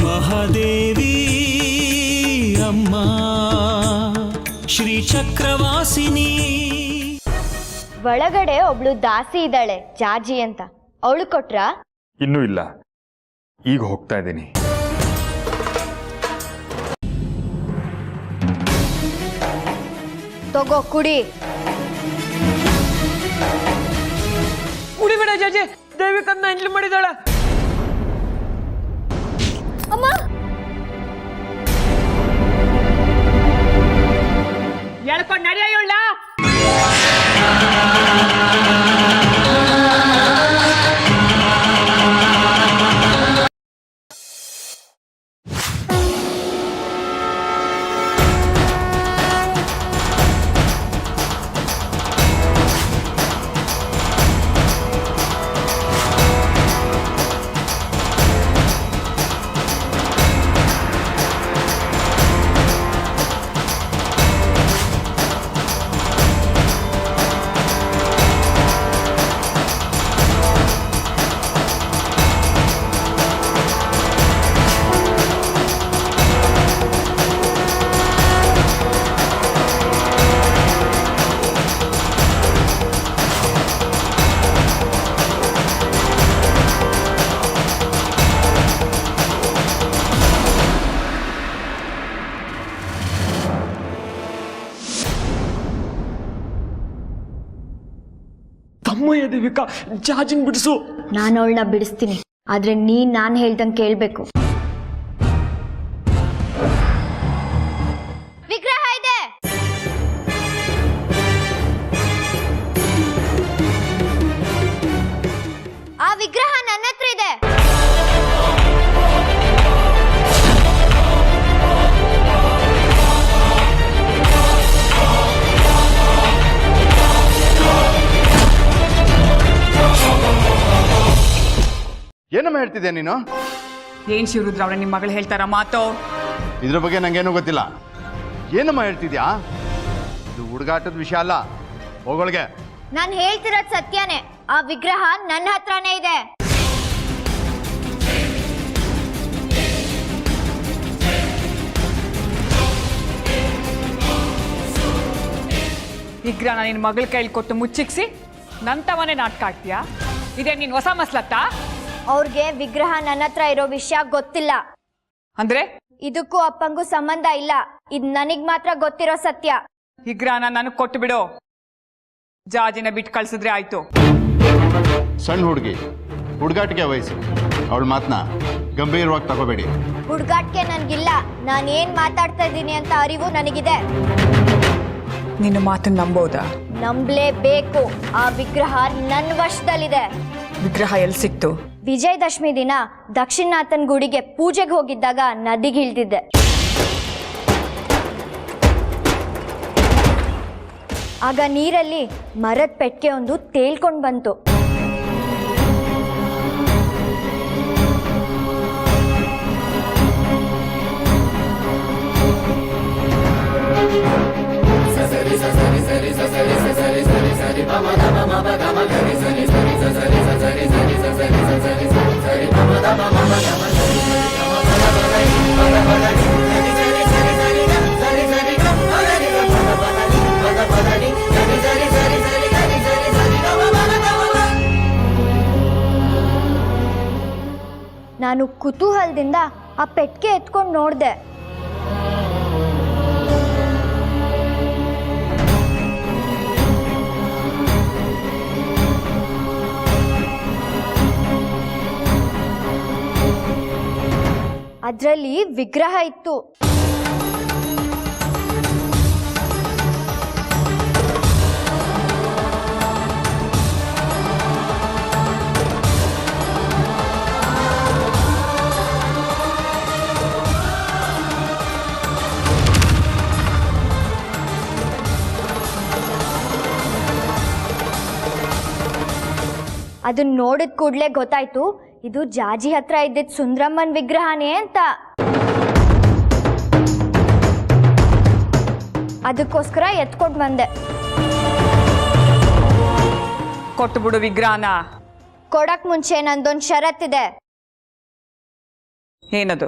ಮಹಾದೇವಿ ಅಮ್ಮ ಶ್ರೀ ಚಕ್ರವಾಸಿನಿ. ಒಳಗಡೆ ಒಬ್ಳು ದಾಸಿ ಇದ್ದಾಳೆ ಜಾಜಿ ಅಂತ, ಅವಳು ಕೊಟ್ರಾ? ಇನ್ನೂ ಇಲ್ಲ, ಈಗ ಹೋಗ್ತಾ ಇದ್ದೀನಿ. ತಗೋ ಕುಡಿ. ಕುಡಿಬೇಡ ಜಾಜಿ, ದೇವಿಕನ್ನ ಎಂಟ್ಲು ಮಾಡಿದಾಳ. ಅಮ್ಮ ಎಳ್ಕೊಂಡು ನಡೆಯೋಳ್ಳ. ತಮ್ಮಯ್ಯ ದೇವಿಕಾ, ಜಾಜಿನ್ ಬಿಡಿಸು. ನಾನು ಅವಳನ್ನ ಬಿಡಿಸ್ತೀನಿ, ಆದ್ರೆ ನೀನ್ ನಾನು ಹೇಳ್ದಂಗೆ ಕೇಳ್ಬೇಕು. ವಿಗ್ರಹ ಇದೆ. ಆ ವಿಗ್ರಹ ನನ್ನ ಹತ್ರ ಇದೆ. ಏನಮ್ಮ ಹೇಳ್ತಿದ್ಯಾ ನೀನು? ಏನ್ ಶಿವರುದ್ರ ಅವರ ನಿಮ್ಮ ಮಗಳು ಹೇಳ್ತಾರ ಮಾತು? ಇದ್ರ ಬಗ್ಗೆ ನಂಗೇನು ಗೊತ್ತಿಲ್ಲ. ಏನಮ್ಮ ಹೇಳ್ತಿದ್ಯಾ? ಇದು ಹುಡುಗಾಟದ ವಿಷಯ ಅಲ್ಲ, ಹೋಗೊಳಗೆ. ನಾನು ಹೇಳ್ತಿರೋದು ಸತ್ಯನೇ. ಆ ವಿಗ್ರಹ ನನ್ನ ಹತ್ರನೇ ಇದೆ. ವಿಗ್ರಹನ ನಿನ್ನ ಮಗಳ ಕೈಲಿ ಕೊಟ್ಟು ಮುಚ್ಚಿಕ್ಸಿ ನಂತವನೇ ನಾಟಕ ಆಡ್ತೀಯಾ? ಇದೇ ನೀನ್ ಹೊಸ ಮಸ್ಲತ್ತಾ? ಅವ್ರಿಗೆ ವಿಗ್ರಹ ನನ್ನ ಹತ್ರ ಇರೋ ವಿಷಯ ಗೊತ್ತಿಲ್ಲ. ಅಂದ್ರೆ ಇದಕ್ಕೂ ಅಪ್ಪಂಗೂ ಸಂಬಂಧ ಇಲ್ಲ. ಇದು ನನಗ್ ಮಾತ್ರ ಗೊತ್ತಿರೋ ಸತ್ಯ. ವಿಗ್ರಹನ ನನಗ್ ಕೊಟ್ಟು ಬಿಡು, ಜಾಜಿನ ಬಿಟ್ಟು ಕಳ್ಸಿದ್ರೆ ಆಯ್ತು. ಸಣ್ಣ ಹುಡುಗಿ, ಹುಡುಗಾಟಿಗೆ ವಯಸ್ಸು, ಅವಳ ಮಾತನ್ನ ಗಂಭೀರವಾಗಿ ತಗೋಬೇಡಿ. ಹುಡುಗಾಟ್ಗೆ ನನ್ಗಿಲ್ಲ. ನಾನು ಏನ್ ಮಾತಾಡ್ತಾ ಇದ್ದೀನಿ ಅಂತ ಅರಿವು ನನಗಿದೆ. ನಿನ್ನ ಮಾತನ್ನ ನಂಬೋದಾ? ನಂಬಲೇಬೇಕು. ಆ ವಿಗ್ರಹ ನನ್ನ ವಶದಲ್ಲಿದೆ. ವಿಗ್ರಹ ಎಲ್ಲಿ ಸಿಕ್ತು? ವಿಜಯದಶಮಿ ದಿನ ದಕ್ಷಿಣನಾಥನ್ ಗುಡಿಗೆ ಪೂಜೆಗೆ ಹೋಗಿದ್ದಾಗ ನದಿಗೆ ಇಳಿದಿದ್ದೆ. ಆಗ ನೀರಲ್ಲಿ ಮರದ ಪೆಟ್ಟಿಗೆ ಒಂದು ತೇಲ್ಕೊಂಡು ಬಂತು. ನಾನು ಕುತೂಹಲದಿಂದ ಆ ಪೆಟ್ಟಿಗೆ ಎತ್ಕೊಂಡು ನೋಡಿದೆ. ಅದರಲ್ಲಿ ವಿಗ್ರಹ ಇತ್ತು. ಅದನ್ನ ನೋಡಿದ ಕೂಡಲೇ ಗೊತ್ತಾಯ್ತು ಇದು ಜಾಜಿ ಹತ್ರ ಇದ್ದಿದ್ದ ಸುಂದ್ರಮ್ಮನ್ ವಿಗ್ರಹನೇ ಅಂತ. ಅದಕ್ಕೋಸ್ಕರ ಎತ್ಕೊಂಡು ಬಂದೆ. ಕೊಟ್ಟು ಬಿಡು ವಿಗ್ರಹನ. ಕೊಡಕ್ ಮುಂಚೆ ನಂದೊಂದು ಷರತ್ತಿದೆ. ಏನದು?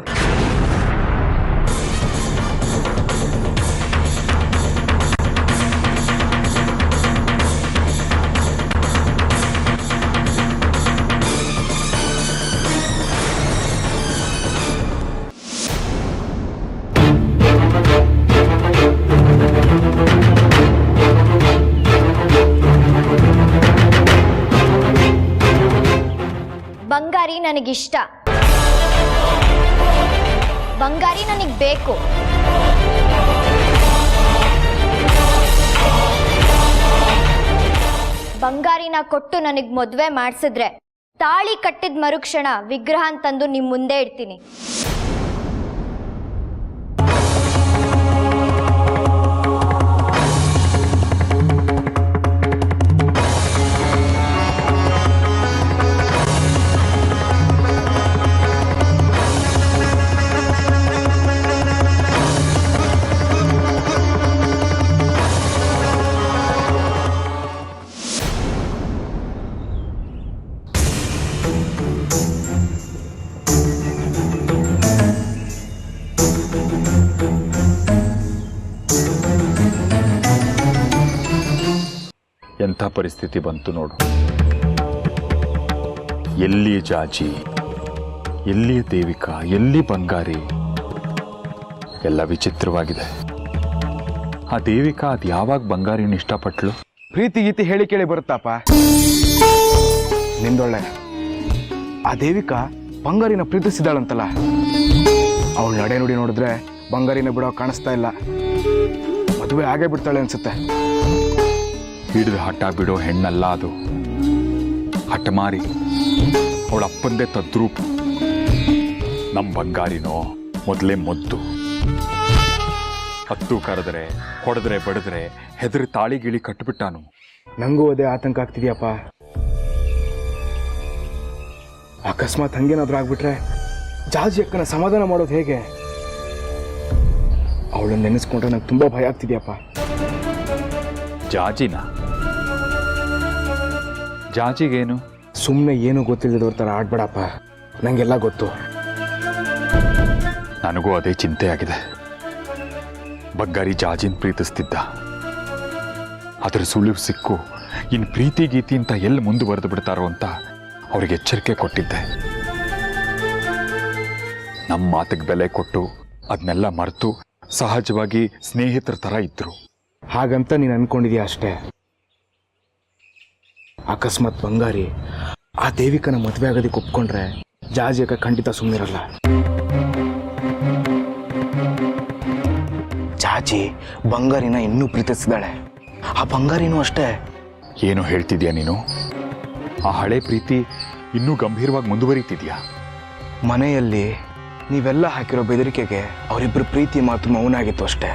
ಬಂಗಾರಿ ನನಗಿಷ್ಟ. ಬಂಗಾರಿ ನನಗೆ ಬೇಕು. ಬಂಗಾರಿನ ಕೊಟ್ಟು ನನಗೆ ಮದುವೆ ಮಾಡಿಸಿದ್ರೆ ತಾಳಿ ಕಟ್ಟಿದ ಮರುಕ್ಷಣ ವಿಗ್ರಹ ತಂದು ನಿಮ್ಮ ಮುಂದೆ ಇಡ್ತೀನಿ. ಎಂಥ ಪರಿಸ್ಥಿತಿ ಬಂತು ನೋಡು. ಎಲ್ಲಿ ಜಾಜಿ, ಎಲ್ಲಿ ದೇವಿಕಾ, ಎಲ್ಲಿ ಬಂಗಾರಿ, ಎಲ್ಲ ವಿಚಿತ್ರವಾಗಿದೆ. ಆ ದೇವಿಕಾ ಅದು ಯಾವಾಗ ಬಂಗಾರಿನ ಇಷ್ಟಪಟ್ಲು? ಪ್ರೀತಿ ಗೀತಿ ಹೇಳಿ ಕೇಳಿ ಬರುತ್ತಪ್ಪ ನಿಂದೊಳ್ಳೆ. ಆ ದೇವಿಕಾ ಬಂಗಾರಿನ ಪ್ರೀತಿಸಿದಾಳಂತಲ್ಲ, ಅವಳು ನಡೆ ನುಡಿ ನೋಡಿದ್ರೆ ಬಂಗಾರಿನ ಬಿಡೋ ಕಾಣಿಸ್ತಾ ಇಲ್ಲ. ಮದುವೆ ಆಗೇ ಬಿಡ್ತಾಳೆ ಅನ್ಸುತ್ತೆ. ಹಿಡಿದು ಹಠ ಬಿಡೋ ಹೆಣ್ಣಲ್ಲ ಅದು, ಹಠಮಾರಿ. ಅವಳ ಅಪ್ಪಂದೇ ತದ್ರೂಪ. ನಮ್ಮ ಬಂಗಾರಿನೋ ಮೊದಲೇ ಮೊದ್ದು. ಹತ್ತು ಕರೆದ್ರೆ, ಹೊಡೆದ್ರೆ, ಬಡಿದ್ರೆ ಹೆದರಿ ತಾಳಿ ಗಿಳಿ ಕಟ್ಟಿಬಿಟ್ಟಾನು. ನಂಗೂ ಅದೇ ಆತಂಕ ಆಗ್ತಿದ್ಯಪ್ಪ. ಅಕಸ್ಮಾತ್ ಹಂಗೇನಾದ್ರೂ ಆಗ್ಬಿಟ್ರೆ ಜಾಜಿ ಅಕ್ಕನ ಸಮಾಧಾನ ಮಾಡೋದು ಹೇಗೆ? ಅವಳನ್ನ ನೆನೆಸ್ಕೊಂಡ್ರೆ ನಂಗೆ ತುಂಬಾ ಭಯ ಆಗ್ತಿದ್ಯಪ್ಪ. ಜಾಜಿನ? ಜಾಜಿಗೇನು? ಸುಮ್ಮನೆ ಏನು ಗೊತ್ತಿಲ್ಲದವ್ರ ಥರ ಆಡ್ಬೇಡಪ್ಪ. ನಂಗೆಲ್ಲ ಗೊತ್ತು. ನನಗೂ ಅದೇ ಚಿಂತೆ ಆಗಿದೆ. ಬಂಗಾರಿ ಜಾಜಿನ ಪ್ರೀತಿಸ್ತಿದ್ದ. ಅದರ ಸುಳಿವು ಸಿಕ್ಕು ಇನ್ನು ಪ್ರೀತಿ ಗೀತಿ ಅಂತ ಎಲ್ಲಿ ಮುಂದುವರೆದು ಬಿಡ್ತಾರೋ ಅಂತ ಅವ್ರಿಗೆ ಎಚ್ಚರಿಕೆ ಕೊಟ್ಟಿದ್ದೆ. ನಮ್ಮ ಮಾತಿಗೆ ಬೆಲೆ ಕೊಟ್ಟು ಅದನ್ನೆಲ್ಲ ಮರೆತು ಸಹಜವಾಗಿ ಸ್ನೇಹಿತರ ಥರ ಇದ್ರು. ಹಾಗಂತ ನೀನು ಅನ್ಕೊಂಡಿದ್ಯಾ ಅಷ್ಟೇ. ಅಕಸ್ಮಾತ್ ಬಂಗಾರಿ ಆ ದೇವಿಕನ ಮದುವೆ ಆಗೋದಕ್ಕೆ ಒಪ್ಕೊಂಡ್ರೆ ಜಾಜಿ ಅಕ್ಕ ಖಂಡಿತ ಸುಮ್ಮನಿರಲ್ಲ. ಜಾಜಿ ಬಂಗಾರಿನ ಇನ್ನೂ ಪ್ರೀತಿಸಿದಾಳೆ. ಆ ಬಂಗಾರಿನೂ ಅಷ್ಟೇ. ಏನು ಹೇಳ್ತಿದ್ಯಾ ನೀನು? ಆ ಹಳೆ ಪ್ರೀತಿ ಇನ್ನೂ ಗಂಭೀರವಾಗಿ ಮುಂದುವರಿತಿದ್ಯಾ? ಮನೆಯಲ್ಲಿ ನೀವೆಲ್ಲ ಹಾಕಿರೋ ಬೆದರಿಕೆಗೆ ಅವರಿಬ್ಬರು ಪ್ರೀತಿ ಮಾತು ಮೌನ ಆಗಿತ್ತು ಅಷ್ಟೇ.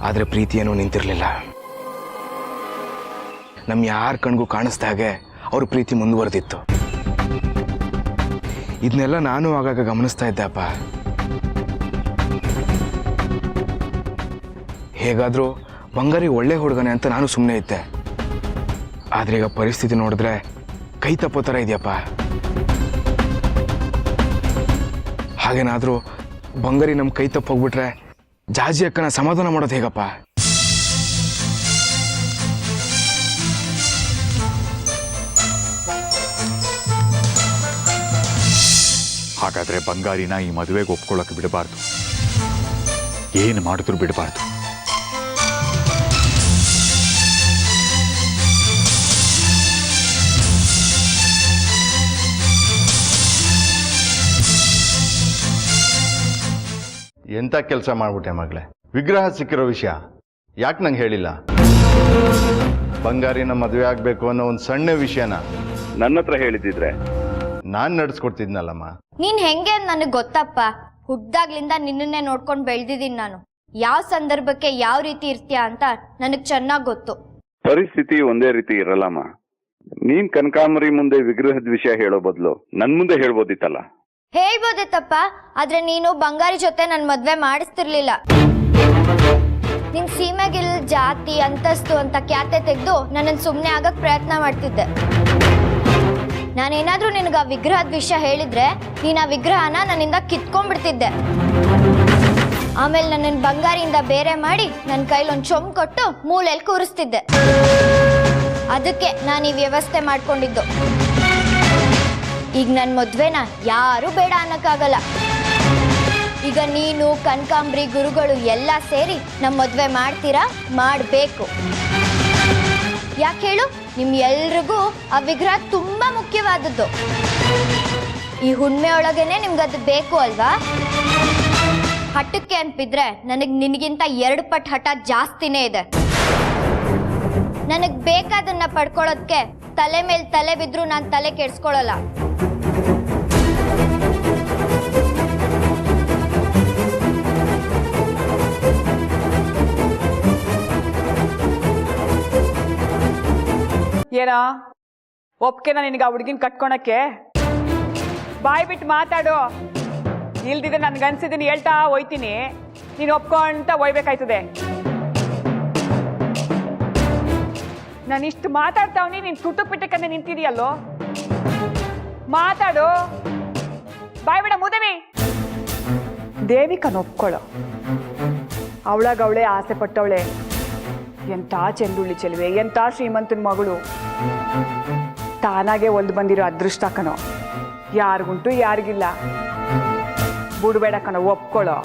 ಆದರೆ ಪ್ರೀತಿಯೇನೂ ನಿಂತಿರಲಿಲ್ಲ. ನಮ್ಮ ಯಾರ ಕಣ್ಗೂ ಕಾಣಿಸ್ದ ಹಾಗೆ ಅವ್ರ ಪ್ರೀತಿ ಮುಂದುವರೆದಿತ್ತು. ಇದನ್ನೆಲ್ಲ ನಾನು ಆಗಾಗ ಗಮನಿಸ್ತಾ ಇದ್ದೆಪ್ಪ. ಹೇಗಾದರೂ ಬಂಗಾರಿ ಒಳ್ಳೆ ಹುಡುಗನೆ ಅಂತ ನಾನು ಸುಮ್ಮನೆ ಇದ್ದೆ. ಆದರೆ ಈಗ ಪರಿಸ್ಥಿತಿ ನೋಡಿದ್ರೆ ಕೈ ತಪ್ಪೋ ಥರ ಇದೆಯಪ್ಪ. ಹಾಗೇನಾದರೂ ಬಂಗಾರಿ ನಮ್ಮ ಕೈ ತಪ್ಪು ಹೋಗ್ಬಿಟ್ರೆ ಜಾಜಿ ಅಕ್ಕನ ಸಮಾಧಾನ ಮಾಡೋದು ಹೇಗಪ್ಪ? ಹಾಗಾದ್ರೆ ಬಂಗಾರಿನ ಈ ಮದುವೆಗೆ ಒಪ್ಕೊಳ್ಳೋಕೆ ಬಿಡಬಾರ್ದು. ಏನು ಮಾಡಿದ್ರು ಬಿಡಬಾರ್ದು. ಎಂಥ ಕೆಲಸ ಮಾಡ್ಬಿಟ್ಟೆ ಮಗಳೇ. ವಿಗ್ರಹ ಸಿಕ್ಕಿರೋ ವಿಷಯ ಯಾಕೆ ನಂಗೆ ಹೇಳಿಲ್ಲ? ಬಂಗಾರಿನ ಮದುವೆ ಆಗಬೇಕು ಅನ್ನೋ ಒಂದು ಸಣ್ಣ ವಿಷಯನ ನನ್ನ ಹತ್ರ ಹೇಳಿದ್ದಿದ್ರೆ ನಾನು ನಡೆಸ್ಕೊಡ್ತಿದ್ನಲ್ಲಮ್ಮ. ನೀನ್ ಹೆಂಗೆ ನನಗೆ ಗೊತ್ತಪ್ಪ. ಹುಟ್ದಾಗ್ಲಿಂದ ನಿನ್ನನ್ನೇ ನೋಡ್ಕೊಂಡು ಬೆಳೆದಿದ್ದೀನಿ ನಾನು. ಯಾವ ಸಂದರ್ಭಕ್ಕೆ ಯಾವ ರೀತಿ ಇರ್ತೀಯ ಅಂತ ನನಗೆ ಚೆನ್ನಾಗಿ ಗೊತ್ತು. ಪರಿಸ್ಥಿತಿ ಒಂದೇ ರೀತಿ ಇರಲ್ಲಮ್ಮ. ನೀನ್ ಕನಕಾಂಬರಿ ಮುಂದೆ ವಿಗ್ರಹದ ವಿಷಯ ಹೇಳೋ ಬದಲು ನನ್ ಮುಂದೆ ಹೇಳ್ಬೋದಿತ್ತಲ್ಲ. ಹೇಳ್ಬೋದಿತ್ತಪ್ಪ, ಆದ್ರೆ ನೀನು ಬಂಗಾರಿ ಜೊತೆ ನನ್ನ ಮದ್ವೆ ಮಾಡಿಸ್ತಿರ್ಲಿಲ್ಲ. ನಿನ್ ಸೀಮೆಗಿಲ್ ಜಾತಿ ಅಂತಸ್ತು ಅಂತ ಖ್ಯಾತೆ ತೆಗೆದು ನನ್ನನ್ನು ಸುಮ್ಮನೆ ಆಗಕ್ ಪ್ರಯತ್ನ ಮಾಡ್ತಿದ್ದೆ. ನಾನೇನಾದ್ರೂ ನಿನಗೆ ಆ ವಿಗ್ರಹದ ವಿಷಯ ಹೇಳಿದ್ರೆ ನೀನು ಆ ವಿಗ್ರಹನ ನನ್ನಿಂದ ಕಿತ್ಕೊಂಡ್ಬಿಡ್ತಿದ್ದೆ. ಆಮೇಲೆ ನನ್ನನ್ನು ಬಂಗಾರಿಯಿಂದ ಬೇರೆ ಮಾಡಿ ನನ್ನ ಕೈಲೊಂದು ಚೊಂಬು ಕೊಟ್ಟು ಮೂಲೆಯಲ್ಲಿ ಕೂರಿಸ್ತಿದ್ದೆ. ಅದಕ್ಕೆ ನಾನು ಈ ವ್ಯವಸ್ಥೆ ಮಾಡ್ಕೊಂಡಿದ್ದು. ಈಗ ನನ್ನ ಮದುವೆನ ಯಾರೂ ಬೇಡ ಅನ್ನೋಕ್ಕಾಗಲ್ಲ. ಈಗ ನೀನು, ಕನಕಾಂಬ್ರಿ, ಗುರುಗಳು ಎಲ್ಲ ಸೇರಿ ನಮ್ಮ ಮದುವೆ ಮಾಡ್ತೀರಾ? ಮಾಡಬೇಕು. ಯಾಕೆ ಹೇಳು? ನಿಮ್ ಎಲ್ರಿಗೂ ಆ ವಿಗ್ರಹ ತುಂಬಾ ಮುಖ್ಯವಾದದ್ದು. ಈ ಹುಣ್ಮೆ ಒಳಗೇನೆ ನಿಮ್ಗದು ಬೇಕು ಅಲ್ವಾ? ಹಠಕ್ಕೆ ಅನ್ಪಿದ್ರೆ ನನಗೆ ನಿನಗಿಂತ 2 ಪಟ್ಟು ಹಠ ಜಾಸ್ತಿನೇ ಇದೆ. ನನಗೆ ಬೇಕಾದನ್ನ ಪಡ್ಕೊಳ್ಳೋದಕ್ಕೆ ತಲೆ ಮೇಲೆ ತಲೆ ಬಿದ್ರೂ ನಾನು ತಲೆ ಕೆಡಿಸ್ಕೊಳ್ಳಲ್ಲ. ಏನೋ ಒಪ್ಕೆನ ನಿನಗೆ ಆ ಹುಡುಗಿನ ಕಟ್ಕೊಳಕ್ಕೆ? ಬಾಯ್ ಬಿಟ್ಟು ಮಾತಾಡು, ಇಲ್ದಿದ್ರೆ ನನ್ಗನ್ಸಿದ್ದೀನಿ ಹೇಳ್ತಾ ಹೋಯ್ತೀನಿ, ನೀನು ಒಪ್ಕೊಂತ ಒಯ್ಬೇಕಾಯ್ತದೆ. ನಾನು ಇಷ್ಟು ಮಾತಾಡ್ತಾವ್ನಿ, ನೀನು ತುಟ್ಟು ಪಿಟ್ಟಕ್ಕಂದೆ ನಿಂತಿದೆಯಲ್ಲೋ, ಮಾತಾಡು. ಬಾಯ್ ಬಿಡ ಮುದವಿ. ದೇವಿಕನ ಒಪ್ಕೊಳ್ಳೋ, ಅವಳಾಗವಳೆ ಆಸೆ ಪಟ್ಟವಳೆ. ಎಂಥ ಚೆಂದುಳ್ಳಿ ಚೆಲುವೆ, ಎಂಥ ಶ್ರೀಮಂತನ ಮಗಳು. ತಾನಾಗೆ ಒಲ್ದು ಬಂದಿರೋ ಅದೃಷ್ಟ ಕಣೋ, ಯಾರಿಗುಂಟು ಯಾರಿಗಿಲ್ಲ. ಬಿಡ್ಬೇಡ ಕಣೋ, ಒಪ್ಕೊಳ್ಳೋ.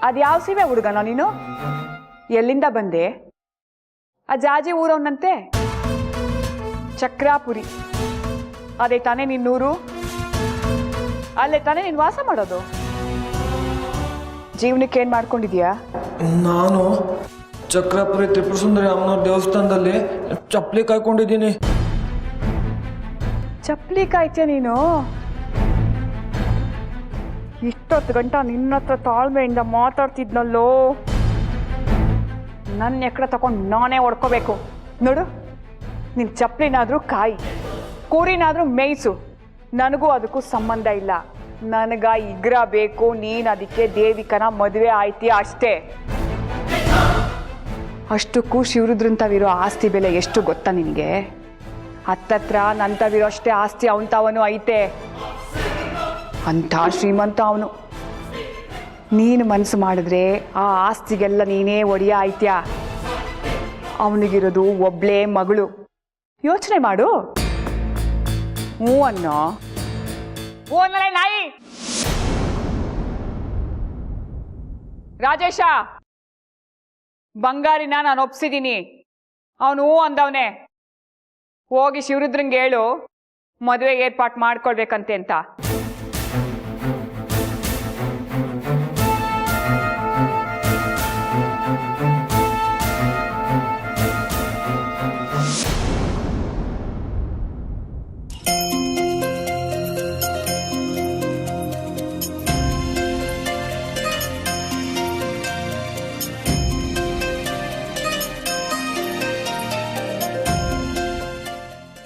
ಅದ್ಯಾವ ಸೀಮೆ ಹುಡುಗನೋ ನೀನು? ಎಲ್ಲಿಂದ ಬಂದೆ? ಆ ಜಾಜಿ ಊರವನಂತೆ? ಚಕ್ರಾಪುರಿ ಅದೇ ತಾನೇ ನಿನ್ನೂರು? ಅಲ್ಲೇ ತಾನೇ ನೀನು ವಾಸ ಮಾಡೋದು? ಜೀವನಕ್ಕೆ ಏನು ಮಾಡ್ಕೊಂಡಿದ್ಯಾ? ನಾನು ಚಕ್ರಾಪುರಿ ತ್ರಿಪುರ ಸುಂದರಿ ಅಮ್ಮನವ್ರ ದೇವಸ್ಥಾನದಲ್ಲಿ ಚಪ್ಪಲಿ ಕಾಯ್ಕೊಂಡಿದ್ದೀನಿ. ಚಪ್ಪಲಿ ಕಾಯ್ತೀಯ ನೀನು? ಇಷ್ಟೊತ್ತು ಗಂಟ ನಿನ್ನ ಹತ್ರ ತಾಳ್ಮೆಯಿಂದ ಮಾತಾಡ್ತಿದ್ನಲ್ಲೋ, ನನ್ನ ಎಕ್ಕಡ ತಗೊಂಡು ನಾನೇ ಹೊಡ್ಕೋಬೇಕು ನೋಡು. ನಿನ್ನ ಚಪ್ಪಲಿನಾದ್ರೂ ಕಾಯಿ, ಕೂರಿನಾದ್ರೂ ಮೇಯ್ಸು, ನನಗೂ ಅದಕ್ಕೂ ಸಂಬಂಧ ಇಲ್ಲ. ನನಗ ಇಗ್ರ ಬೇಕು, ನೀನು ಅದಕ್ಕೆ ದೇವಿಕನ ಮದುವೆ ಆಯ್ತೀಯ ಅಷ್ಟೇ. ಅಷ್ಟಕ್ಕೂ ಶಿವರುದ್ರಂತವಿರೋ ಆಸ್ತಿ ಬೆಲೆ ಎಷ್ಟು ಗೊತ್ತಾ ನಿನಗೆ? ಹತ್ತತ್ರ ನಂತವಿರೋ ಅಷ್ಟೇ ಆಸ್ತಿ ಅವನು ಐತೆ. ಅಂಥ ಶ್ರೀಮಂತ ಅವನು. ನೀನು ಮನಸ್ಸು ಮಾಡಿದ್ರೆ ಆ ಆಸ್ತಿಗೆಲ್ಲ ನೀನೇ ಒಡೆಯ ಆಯ್ತ್ಯ. ಅವನಿಗಿರೋದು ಒಬ್ಳೇ ಮಗಳು. ಯೋಚನೆ ಮಾಡು. ಹ್ಞೂ ಅನ್ನೋ. ಓನಲೆ ನಾಯಿ. ರಾಜೇಶ, ಬಂಗಾರಿನ ನಾನು ಒಪ್ಸಿದ್ದೀನಿ. ಅವನು ಅಂದವನೇ. ಹೋಗಿ ಶಿವರುದ್ರಂಗೆ ಹೇಳು ಮದುವೆ ಏರ್ಪಾಟ್ ಮಾಡ್ಕೊಳ್ಬೇಕಂತೆ ಅಂತ.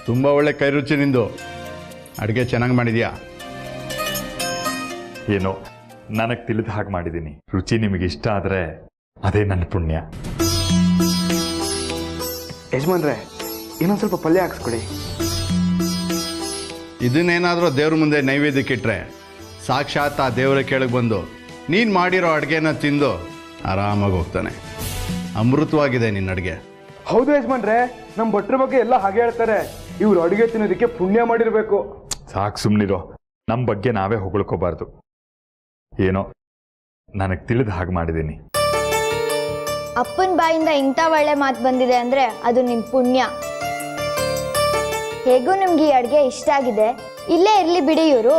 ತುಂಬ ಒಳ್ಳೆ ಕೈ ರುಚಿ ನಿಂದು. ಅಡುಗೆ ಚೆನ್ನಾಗಿ ಮಾಡಿದ್ಯಾ? ಏನೋ ನನಗೆ ತಿಳಿದ ಹಾಗೆ ಮಾಡಿದ್ದೀನಿ. ರುಚಿ ನಿಮಗೆ ಇಷ್ಟ ಆದರೆ ಅದೇ ನನ್ನ ಪುಣ್ಯ. ಯಜಮಾನ್ರೆ, ಇನ್ನೊಂದು ಸ್ವಲ್ಪ ಪಲ್ಯ ಹಾಕ್ಸ್ಕೊಡಿ. ಇದನ್ನೇನಾದರೂ ದೇವ್ರ ಮುಂದೆ ನೈವೇದ್ಯಕ್ಕಿಟ್ರೆ ಸಾಕ್ಷಾತ್ ಆ ದೇವರ ಕೆಳಗೆ ಬಂದು ನೀನು ಮಾಡಿರೋ ಅಡುಗೆನ ತಿಂದು ಆರಾಮಾಗಿ ಹೋಗ್ತಾನೆ. ಅಮೃತವಾಗಿದೆ ನಿನ್ನ ಅಡುಗೆ. ಹೌದು ಯಜಮಾನ್ರೆ, ನಮ್ಮ ಭಟ್ರ ಬಗ್ಗೆ ಎಲ್ಲ ಹಾಗೆ ಹೇಳ್ತಾರೆ. ಇವ್ರು ಅಡುಗೆ ತಿನ್ನೋದಕ್ಕೆ ಪುಣ್ಯ ಮಾಡಿರ್ಬೇಕು. ಸಾಕು ಸುಮ್ಮನಿರೋ, ನಮ್ಮ ಬಗ್ಗೆ ನಾವೇ ಹೊಗಳ್ಕೋಬಾರ್ದು. ಏನೋ ನನಗೆ ತಿಳಿದ ಹಾಗೆ ಮಾಡಿದ್ದೀನಿ. ಅಪ್ಪನ ಬಾಯಿಂದ ಇಂಥ ಒಳ್ಳೆ ಮಾತು ಬಂದಿದೆ ಅಂದರೆ ಅದು ನಿಮ್ಮ ಪುಣ್ಯ. ಹೇಗೂ ನಿಮ್ಗೆ ಈ ಅಡುಗೆ ಇಷ್ಟ ಆಗಿದೆ, ಇಲ್ಲೇ ಇರಲಿ ಬಿಡಿ. ಇವರು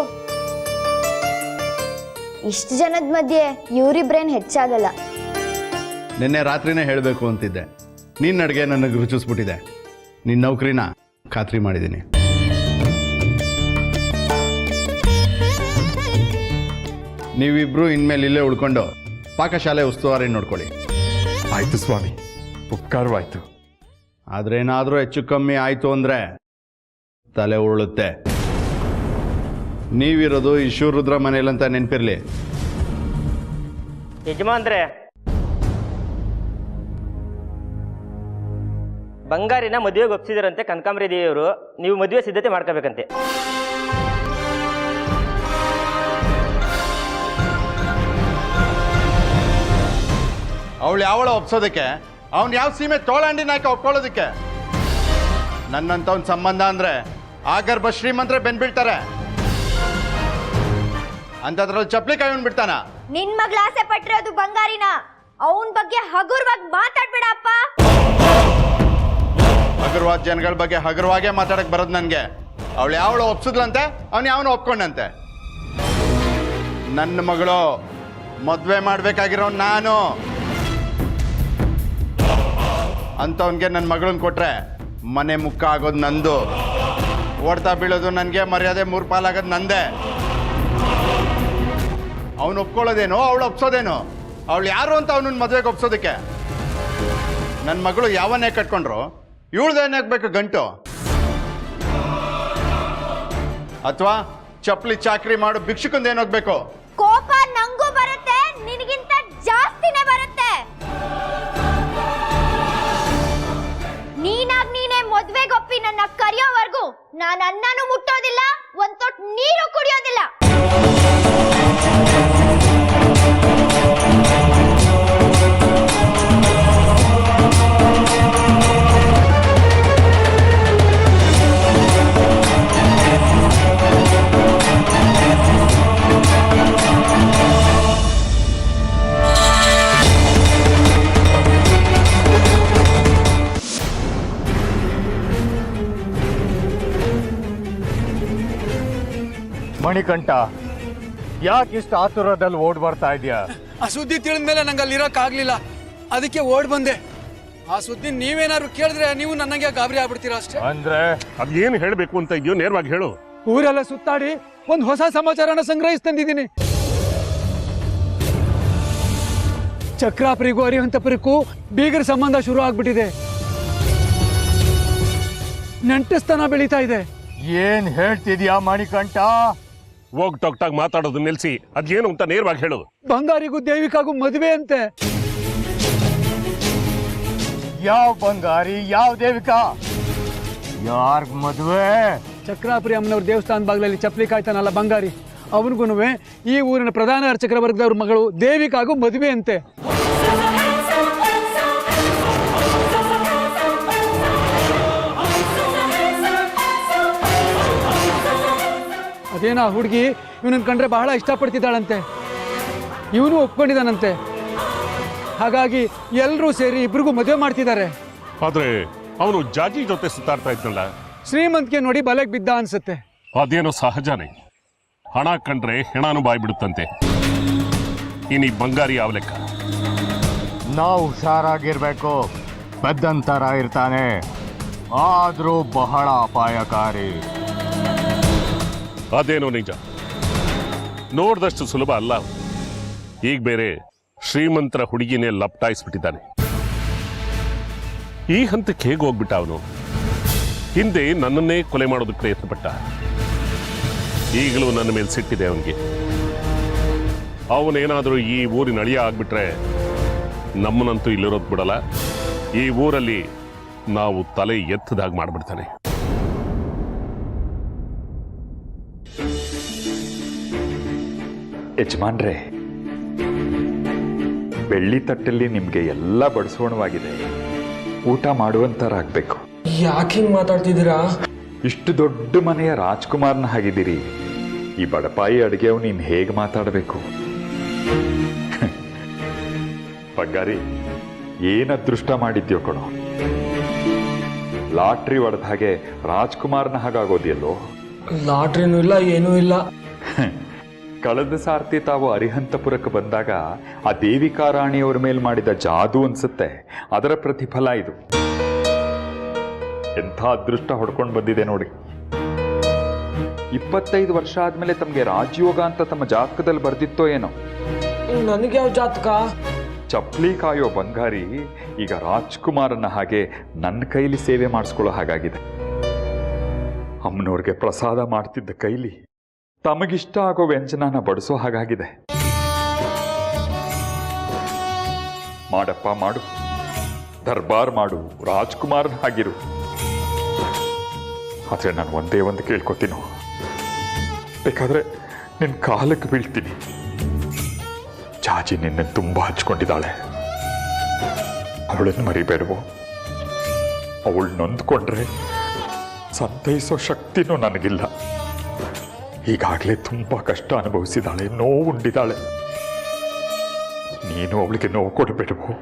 ಇಷ್ಟು ಜನದ ಮಧ್ಯೆ ಇವರಿಬ್ರೇನು ಹೆಚ್ಚಾಗಲ್ಲ. ನಿನ್ನೆ ರಾತ್ರಿನೇ ಹೇಳಬೇಕು ಅಂತಿದ್ದೆ. ನಿನ್ನ ಅಡುಗೆ ನನಗೆ ರುಚಿಸ್ಬಿಟ್ಟಿದೆ. ನಿನ್ನ ನೌಕರಿನ ಖಾತ್ರಿ ಮಾಡಿದ್ದೀನಿ. ನೀವಿಬ್ರು ಇನ್ಮೇಲೆ ಇಲ್ಲೇ ಉಳ್ಕೊಂಡು ಪಾಕಶಾಲೆ ಉಸ್ತುವಾರಿ ನೋಡ್ಕೊಳ್ಳಿ. ಆಯಿತು ಸ್ವಾಮಿ, ಉಪಕಾರವಾಯಿತು. ಆದ್ರೇನಾದರೂ ಹೆಚ್ಚು ಕಮ್ಮಿ ಆಯಿತು ಅಂದರೆ ತಲೆ ಉರುಳುತ್ತೆ. ನೀವಿರೋದು ಈ ಶಿವರುದ್ರ ಮನೇಲಂತ ನೆನಪಿರಲಿ. ಯಜಮಾನ್ರೆ, ಬಂಗಾರಿನ ಮದುವೆಗೆ ಒಪ್ಸಿದಾರಂತೆ ಕನಕಾಂಬರಿ ದೇವಿಯವರು. ನೀವು ಮದುವೆ ಸಿದ್ಧತೆ ಮಾಡ್ಕೋಬೇಕಂತೆ. ಅವಳು ಯಾವಳ ಒಪ್ಸೋದಕ್ಕೆ? ಅವ್ನು ಯಾವ ಸೀಮೆ ತೋಳಂಡಿ ನಾಯಕ ಒಪ್ಕೊಳ್ಳೋದಕ್ಕೆ? ನನ್ನಂತವ್ನ ಸಂಬಂಧ ಅಂದ್ರೆ ಆಗರ್ಭ ಶ್ರೀಮಂತರೇ ಬೆನ್ಬೀಳ್ತಾರೆ. ಅಂತದ್ರಲ್ಲಿ ಚಪ್ಲಿ ಕಾಯೋನ್ ಬಿಡ್ತಾನ? ನಿನ್ ಮಗ್ಳ ಆಸೆ ಪಟ್ಟಿರೋದು ಬಂಗಾರಿನ. ಅವನ್ ಬಗ್ಗೆ ಹಗುರವಾಗಿ ಮಾತಾಡ್ಬೇಡ ಅಪ್ಪ. ಹಗುರವಾದ ಜನಗಳ ಬಗ್ಗೆ ಹಗುರವಾಗೇ ಮಾತಾಡಕ್ ಬರೋದು ನನ್ಗೆ. ಅವಳು ಯಾವಳು ಒಪ್ಸಿದ್ಲಂತೆ, ಅವ್ನು ಯಾವನು ಒಪ್ಕೊಂಡಂತೆ. ನನ್ನ ಮಗಳು ಮದ್ವೆ ಮಾಡ್ಬೇಕಾಗಿರೋ ನಾನು ಅಂತವನ್ಗೆ ನನ್ನ ಮಗಳನ್ನ ಕೊಟ್ರೆ ಮನೆ ಮುಕ್ಕ ಆಗೋದು ನಂದು, ಓಡ್ತಾ ಬೀಳೋದು ನನಗೆ, ಮರ್ಯಾದೆ ಮೂರು ಪಾಲಾಗೋದು ನಂದೇ. ಅವನು ಒಪ್ಕೊಳ್ಳೋದೇನೋ ಅವಳು ಒಪ್ಸೋದೇನೋ? ಅವಳು ಯಾರು ಅಂತ ಅವನನ್ನ ಮದುವೆಗೆ ಒಪ್ಸೋದಕ್ಕೆ? ನನ್ನ ಮಗಳು ಯಾವನ್ನೇ ಕಟ್ಕೊಂಡ್ರು ಇವಳ್ದೇನಾಗಬೇಕು ಗಂಟು? ಅಥವಾ ಚಪ್ಲಿ ಚಾಕ್ರಿ ಮಾಡು ಭಿಕ್ಷುಕಂದೇನೋಗ್ಬೇಕು? ಕೋಪ ನಂಗೂ ಬರುತ್ತೆ, ನಿನಗಿಂತ ಜಾಸ್ತಿನೇ ಬರುತ್ತೆ. ನೀನಾಗ್ ನೀನೇ ಮದ್ವೆಗೊಪ್ಪಿ ನನ್ನ ಕರೆಯೋವರೆಗೂ ನಾನು ಅನ್ನನೂ ಮುಟ್ಟೋದಿಲ್ಲ, ಒಂದ್ ತೊಟ್ಟು ನೀರು ಕುಡಿಯೋದಿಲ್ಲ. ಮಣಿಕಂಠ, ಯಾಕೆ ಇಷ್ಟು ಆತುರದಲ್ಲಿ ಓಡ್ ಬರ್ತಾ ಇದೆಯಾ? ಆ ಸುದ್ದಿ ತಿಳಿದ ಮೇಲೆ ನಂಗೆ ಅಲ್ಲಿ ಇರೋಕ್ಕಾಗಲಿಲ್ಲ, ಅದಕ್ಕೆ ಓಡ್ ಬಂದೆ. ಆ ಸುದ್ದಿ ನೀವೇನಾದ್ರು ಕೇಳಿದ್ರೆ ನೀವು ನನಗೆ ಗಾಬರಿ ಆಗ್ಬಿಡ್ತೀರಾ ಅಷ್ಟೇ. ಅಂದ್ರೆ ಅದೇನು ಹೇಳಬೇಕು ಅಂತ ಇದೆಯೋ ನೇರವಾಗಿ ಹೇಳು. ಊರೆಲ್ಲ ಸುತ್ತಾಡಿ ಒಂದು ಹೊಸ ಸಮಾಚಾರನ ಸಂಗ್ರಹಿಸಿ ತಂದಿದ್ದೀನಿ. ಚಕ್ರಾಪುರಿಗೂ ಅರಿಹಂತಪುರಕ್ಕೂ ಬೀಗರ ಸಂಬಂಧ ಶುರು ಆಗ್ಬಿಟ್ಟಿದೆ. ನೆಂಟಸ್ತನ ಬೆಳೀತಾ ಇದೆ. ಏನ್ ಹೇಳ್ತಿದ್ಯಾ ಮಣಿಕಂಠ? ಹೋಗ್ಟಾಗ್ ಮಾತಾಡೋದು ನಿಲ್ಸಿ, ಅದೇನು ಅಂತ ನೇರವಾಗಿ ಹೇಳು. ಬಂಗಾರಿಗೂ ದೇವಿಕಾಗೂ ಮದುವೆ ಅಂತೆ. ಯಾವ ಬಂಗಾರಿ, ಯಾವ ದೇವಿಕಾ, ಯಾರ್ಗ್ ಮದುವೆ? ಚಕ್ರಾಪುರಿ ಅಮ್ಮನವ್ರ ದೇವಸ್ಥಾನ ಬಾಗಿಲಲ್ಲಿ ಚಪ್ಪಲಿ ಕಾಯ್ತಾನಲ್ಲ ಬಂಗಾರಿ, ಅವನಿಗೂ ಈ ಊರಿನ ಪ್ರಧಾನ ಅರ್ಚಕರ ವರ್ಗದವ್ರ ಮಗಳು ದೇವಿಕಾಗೂ ಮದುವೆ ಅಂತೆ. ಅದೇನೋ ಹುಡುಗಿ ಇವನನ್ನ ಕಂಡ್ರೆ ಬಹಳ ಇಷ್ಟಪಡ್ತಿದ್ದಾಳಂತೆ, ಇವನು ಒಪ್ಕೊಂಡಿದ್ದಾನಂತೆ. ಹಾಗಾಗಿ ಎಲ್ಲರೂ ಸೇರಿ ಇಬ್ರಿಗೂ ಮದುವೆ ಮಾಡ್ತಿದ್ದಾರೆ. ಆದ್ರೆ ಅವನು ಜಾಜಿ ಜೊತೆ ಸುತ್ತಾಡ್ತಾ ಇದ್ನಲ್ಲ, ಶ್ರೀಮಂತಿಗೆ ನೋಡಿ ಬಲೆಗೆ ಬಿದ್ದ ಅನ್ಸುತ್ತೆ. ಅದೇನೋ ಸಹಜನೇ. ಹಣ ಕಂಡ್ರೆ ಹೆಣಾನು ಬಾಯ್ ಬಿಡುತ್ತಂತೆ. ಇನ್ನೀ ಬಂಗಾರಿ ಯಾವ ಲೆಕ್ಕ? ನಾವು ಹುಷಾರಾಗಿರ್ಬೇಕು. ಪೆದ್ದಂತರ ಇರ್ತಾನೆ, ಆದ್ರೂ ಬಹಳ ಅಪಾಯಕಾರಿ. ಅದೇನೋ ನಿಜ, ನೋಡ್ದಷ್ಟು ಸುಲಭ ಅಲ್ಲ. ಈಗ ಬೇರೆ ಶ್ರೀಮಂತರ ಹುಡುಗಿನೇ ಲಪ್ಟಾಯಿಸ್ಬಿಟ್ಟಿದ್ದಾನೆ. ಈ ಹಂತಕ್ಕೆ ಹೇಗೆ ಹೋಗ್ಬಿಟ್ಟ ಅವನು? ಹಿಂದೆ ನನ್ನನ್ನೇ ಕೊಲೆ ಮಾಡೋದಕ್ಕೆ ಪ್ರಯತ್ನಪಟ್ಟ. ಈಗಲೂ ನನ್ನ ಮೇಲೆ ಸಿಟ್ಟಿದೆ ಅವನಿಗೆ. ಅವನೇನಾದರೂ ಈ ಊರಿನ ಅಳಿಯ ಆಗ್ಬಿಟ್ರೆ ನಮ್ಮನ್ನಂತೂ ಇಲ್ಲಿರೋದು ಬಿಡಲ್ಲ. ಈ ಊರಲ್ಲಿ ನಾವು ತಲೆ ಎತ್ತದಾಗ ಮಾಡ್ಬಿಡ್ತಾನೆ. ಯಜಮಾನ್ರೆ, ಬೆಳ್ಳಿ ತಟ್ಟಲ್ಲಿ ನಿಮಗೆ ಎಲ್ಲ ಬಡಿಸೋಣವಾಗಿದೆ, ಊಟ ಮಾಡುವಂತರಾಗಬೇಕು. ಯಾಕೆ ಹಿಂಗೆ ಮಾತಾಡ್ತಿದ್ದೀರಾ? ಇಷ್ಟು ದೊಡ್ಡ ಮನೆಯ ರಾಜ್ಕುಮಾರ್ನ ಹಾಗಿದ್ದೀರಿ, ಈ ಬಡಪಾಯಿ ಅಡುಗೆ ನೀನು ಹೇಗೆ ಮಾತಾಡಬೇಕು? ಬಂಗಾರಿ, ಏನು ಅದೃಷ್ಟ ಮಾಡಿದ್ಯೋ ಕಣೋ. ಲಾಟ್ರಿ ಹೊಡೆದ ಹಾಗೆ ರಾಜ್ಕುಮಾರ್ನ ಹಾಗಾಗೋದಿಯಲ್ಲೋ. ಲಾಟ್ರಿನೂ ಇಲ್ಲ, ಏನೂ ಇಲ್ಲ. ಕಳೆದ ಸಾರ್ತಿ ತಾವು ಅರಿಹಂತಪುರಕ್ಕೆ ಬಂದಾಗ ಆ ದೇವಿಕಾ ರಾಣಿಯವರ ಮೇಲೆ ಮಾಡಿದ ಜಾದು ಅನ್ಸುತ್ತೆ, ಅದರ ಪ್ರತಿಫಲ ಇದು. ಎಂಥ ಅದೃಷ್ಟ ಹೊಡ್ಕೊಂಡು ಬಂದಿದೆ ನೋಡಿ. 25 ವರ್ಷ ಆದ್ಮೇಲೆ ತಮಗೆ ರಾಜಯೋಗ ಅಂತ ತಮ್ಮ ಜಾತಕದಲ್ಲಿ ಬರ್ದಿತ್ತೋ ಏನೋ. ನನಗೆ ಯಾವ ಜಾತಕ? ಚಪ್ಲಿ ಕಾಯೋ ಬಂಗಾರಿ ಈಗ ರಾಜ್ಕುಮಾರನ ಹಾಗೆ ನನ್ನ ಕೈಲಿ ಸೇವೆ ಮಾಡಿಸ್ಕೊಳ್ಳೋ ಹಾಗಾಗಿದೆ. ಅಮ್ಮನವ್ರಿಗೆ ಪ್ರಸಾದ ಮಾಡ್ತಿದ್ದ ಕೈಲಿ ತಮಗಿಷ್ಟ ಆಗೋ ವ್ಯಂಜನನ ಬಡಿಸೋ ಹಾಗಾಗಿದೆ. ಮಾಡಪ್ಪ ಮಾಡು, ದರ್ಬಾರ್ ಮಾಡು, ರಾಜ್ಕುಮಾರನ್ ಆಗಿರು. ಆದರೆ ನಾನು ಒಂದೇ ಒಂದು ಕೇಳ್ಕೊತೀನೋ, ಬೇಕಾದ್ರೆ ನಿನ್ನ ಕಾಲಕ್ಕೆ ಬೀಳ್ತೀನಿ. ಜಾಜಿ ನಿನ್ನ ತುಂಬ ಹಚ್ಕೊಂಡಿದ್ದಾಳೆ, ಅವಳನ್ನು ಮರಿಬೇಡವೋ. ಅವಳು ನೊಂದ್ಕೊಂಡ್ರೆ ಸಂತೈಸೋ ಶಕ್ತಿನೂ ನನಗಿಲ್ಲ. ಈಗಾಗಲೇ ತುಂಬ ಕಷ್ಟ ಅನುಭವಿಸಿದಾಳೆ, ನೋವು ಉಂಡಿದ್ದಾಳೆ. ನೀನು ಅವಳಿಗೆ ನೋವು ಕೊಡಬೇಡವೋ.